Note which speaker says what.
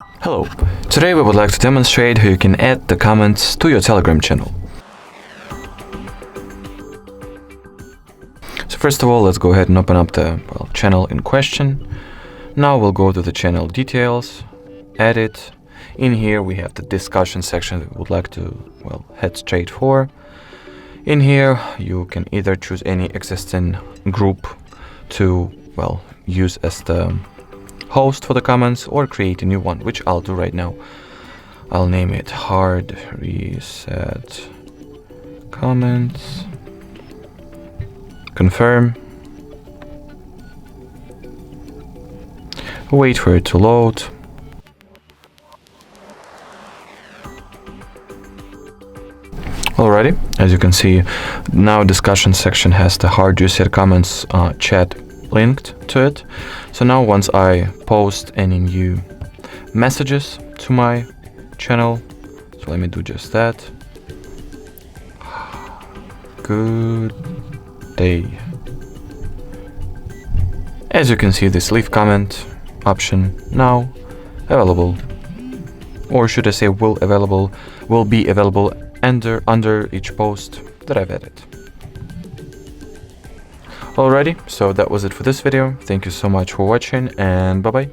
Speaker 1: Hello, today we would like to demonstrate how you can add the comments to your Telegram channel. So first of all, let's go ahead and open up the channel in question. Now we'll go to the channel details, edit. In here we have the discussion section that we would like to head straight for. In here you can either choose any existing group to use as the host for the comments or create a new one, which I'll do right now. I'll name it Hard Reset Comments. Confirm. Wait for it to load. Alrighty, as you can see, now discussion section has the Hard Reset Comments chat linked to it. So now once I post any new messages to my channel, so let me do just that. Good day. As you can see, this leave comment option now available, or should I say will be available under each post that I've added. Alrighty, so that was it for this video. Thank you so much for watching, and bye bye.